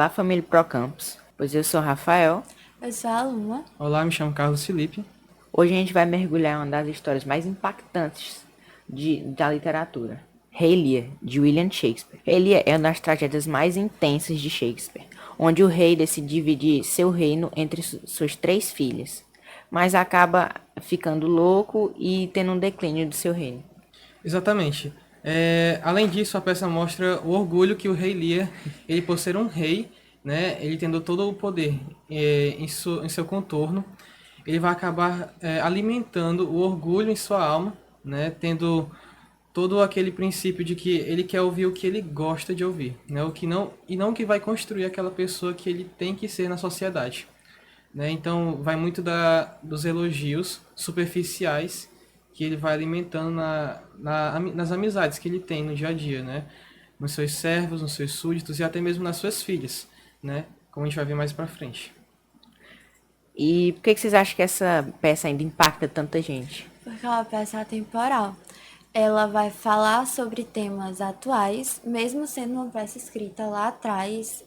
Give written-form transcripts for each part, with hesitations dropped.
Olá, família Procampus. Pois eu sou o Rafael. Eu sou a Luma. Olá, me chamo Carlos Felipe. Hoje a gente vai mergulhar em uma das histórias mais impactantes da literatura. Rei Lear, de William Shakespeare. Rei Lear é uma das tragédias mais intensas de Shakespeare, onde o rei decide dividir seu reino entre suas 3 filhas, mas acaba ficando louco e tendo um declínio do seu reino. Exatamente. Além disso, a peça mostra o orgulho que o rei Lear, ele por ser um rei, né, ele tendo todo o poder em seu contorno, ele vai acabar alimentando o orgulho em sua alma, né, tendo todo aquele princípio de que ele quer ouvir o que ele gosta de ouvir, né, o que não e não o que vai construir aquela pessoa que ele tem que ser na sociedade. Né? Então, vai muito dos elogios superficiais que ele vai alimentando nas amizades que ele tem no dia a dia, né? Nos seus servos, nos seus súditos e até mesmo nas suas filhas, né? Como a gente vai ver mais pra frente. E por que vocês acham que essa peça ainda impacta tanta gente? Porque é uma peça atemporal. Ela vai falar sobre temas atuais, mesmo sendo uma peça escrita lá atrás,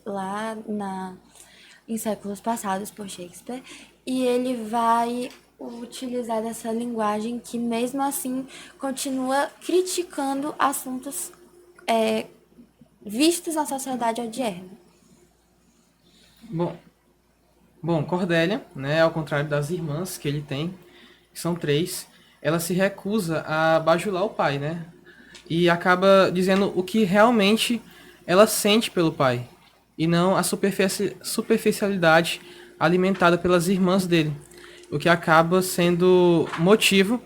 em séculos passados por Shakespeare, e ele vai utilizar dessa linguagem que, mesmo assim, continua criticando assuntos vistos na sociedade odierna. Bom, Cordélia, né, ao contrário das irmãs que ele tem, que são 3, ela se recusa a bajular o pai, né? E acaba dizendo o que realmente ela sente pelo pai, e não a superficialidade alimentada pelas irmãs dele, o que acaba sendo motivo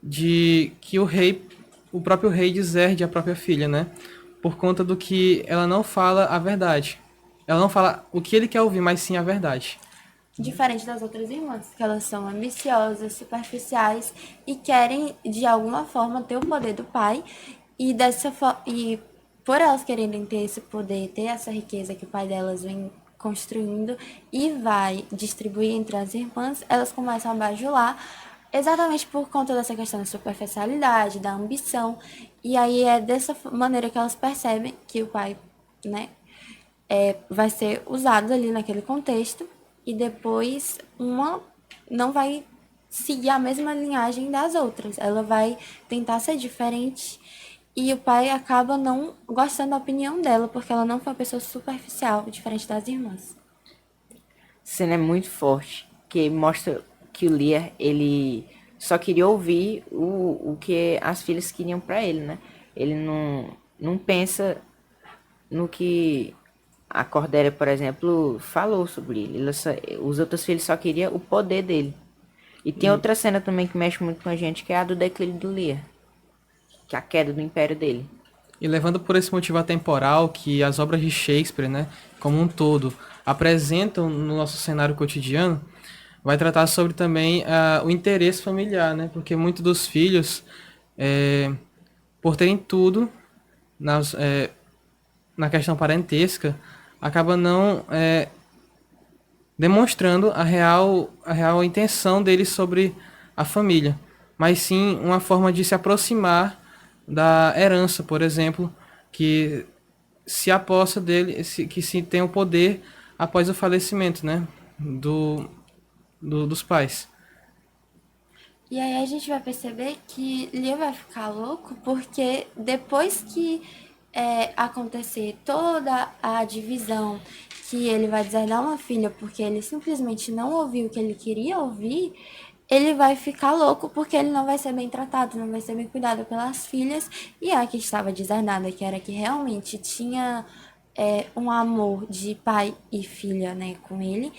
de que o próprio rei deserde a própria filha, né? Por conta do que ela não fala a verdade. Ela não fala o que ele quer ouvir, mas sim a verdade. Diferente das outras irmãs, que elas são ambiciosas, superficiais e querem de alguma forma ter o poder do pai e por elas quererem ter esse poder, ter essa riqueza que o pai delas vem construindo e vai distribuir entre as irmãs, elas começam a bajular exatamente por conta dessa questão da superficialidade, da ambição, e aí é dessa maneira que elas percebem que o pai, né, vai ser usado ali naquele contexto e depois uma não vai seguir a mesma linhagem das outras. Ela vai tentar ser diferente e o pai acaba não gostando da opinião dela porque ela não foi uma pessoa superficial, diferente das irmãs. A cena é muito forte, que mostra que o Lear, ele só queria ouvir o que as filhas queriam pra ele, né? Ele não pensa no que a Cordélia, por exemplo, falou sobre ele. Os outros filhos só queriam o poder dele. E tem E, outra cena também que mexe muito com a gente, que é a do declínio do Lear, que é a queda do império dele. e levando por esse motivo atemporal que as obras de Shakespeare, né, como um todo, apresentam no nosso cenário cotidiano, vai tratar sobre também o interesse familiar, né? Porque muitos dos filhos, por terem tudo nas, na questão parentesca, acaba não demonstrando a real intenção deles sobre a família, mas sim uma forma de se aproximar da herança, por exemplo, que se aposta dele, que se tem o poder após o falecimento, né, dos pais. E aí a gente vai perceber que Leo vai ficar louco porque depois que acontecer toda a divisão, que ele vai deserdar uma filha porque ele simplesmente não ouviu o que ele queria ouvir, ele vai ficar louco porque ele não vai ser bem tratado, não vai ser bem cuidado pelas filhas. E a que estava deserdada, que era a que realmente tinha um amor de pai e filha, né, com ele,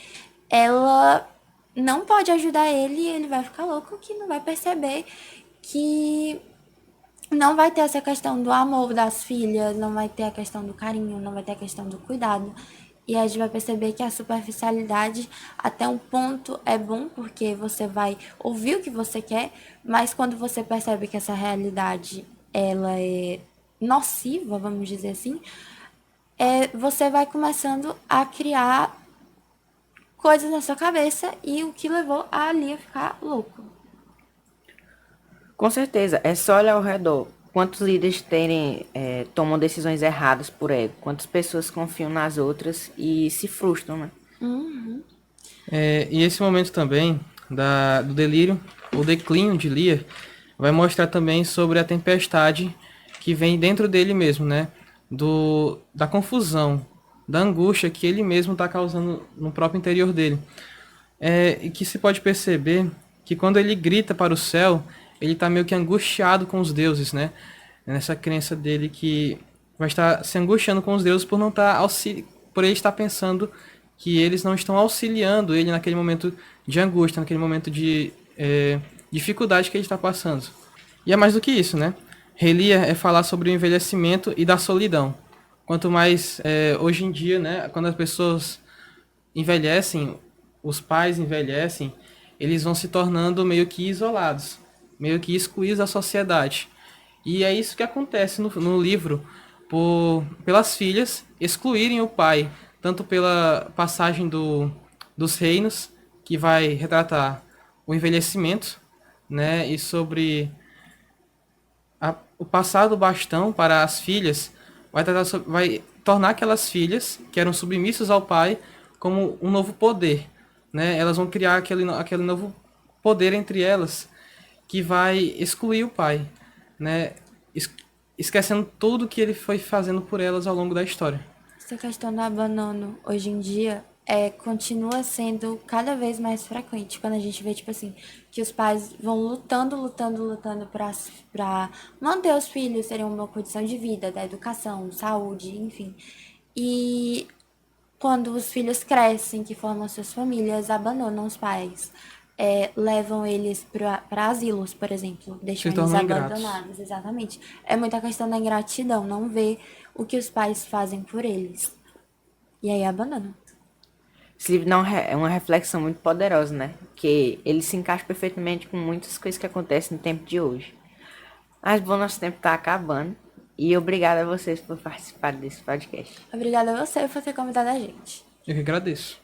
ela não pode ajudar ele e ele vai ficar louco que não vai perceber que não vai ter essa questão do amor das filhas, não vai ter a questão do carinho, não vai ter a questão do cuidado. E a gente vai perceber que a superficialidade, até um ponto, é bom porque você vai ouvir o que você quer, mas quando você percebe que essa realidade ela é nociva, vamos dizer assim, você vai começando a criar coisas na sua cabeça e o que levou a Ali a ficar louco. Com certeza, é só olhar ao redor. quantos líderes tomam decisões erradas por ego, quantas pessoas confiam nas outras e se frustram, né? E esse momento também do delírio, o declínio de Lear, vai mostrar também sobre a tempestade que vem dentro dele mesmo, né? Da confusão, da angústia que ele mesmo está causando no próprio interior dele. E que se pode perceber que quando ele grita para o céu, ele está meio que angustiado com os deuses, né? Nessa crença dele que vai estar se angustiando com os deuses por não estar por ele estar pensando que eles não estão auxiliando ele naquele momento de angústia, naquele momento de dificuldade que ele está passando. E é mais do que isso, né? Rei Lear é falar sobre o envelhecimento e da solidão. Quanto mais hoje em dia, né, quando as pessoas envelhecem, os pais envelhecem, eles vão se tornando meio que isolados, meio que excluídos da sociedade. E é isso que acontece no livro, pelas filhas excluírem o pai, tanto pela passagem dos reinos, que vai retratar o envelhecimento, né, e sobre o passar do bastão para as filhas, vai tornar aquelas filhas que eram submissas ao pai como um novo poder, né? Elas vão criar aquele novo poder entre elas que vai excluir o pai, né? Esquecendo tudo que ele foi fazendo por elas ao longo da história. Essa questão do abandono hoje em dia continua sendo cada vez mais frequente quando a gente vê, tipo assim, que os pais vão lutando pra manter os filhos terem uma boa condição de vida, da educação, saúde, enfim. E quando os filhos crescem, que formam suas famílias, abandonam os pais, levam eles para asilos, por exemplo, deixam Se eles tornam ingratos. abandonados, exatamente. É muita questão da ingratidão, não ver o que os pais fazem por eles. E aí abandonam. Esse livro não é uma reflexão muito poderosa, né? Que ele se encaixa perfeitamente com muitas coisas que acontecem no tempo de hoje. Mas bom, nosso tempo tá acabando. E obrigada a vocês por participar desse podcast. Obrigada a você por ter convidado a gente. Eu que agradeço.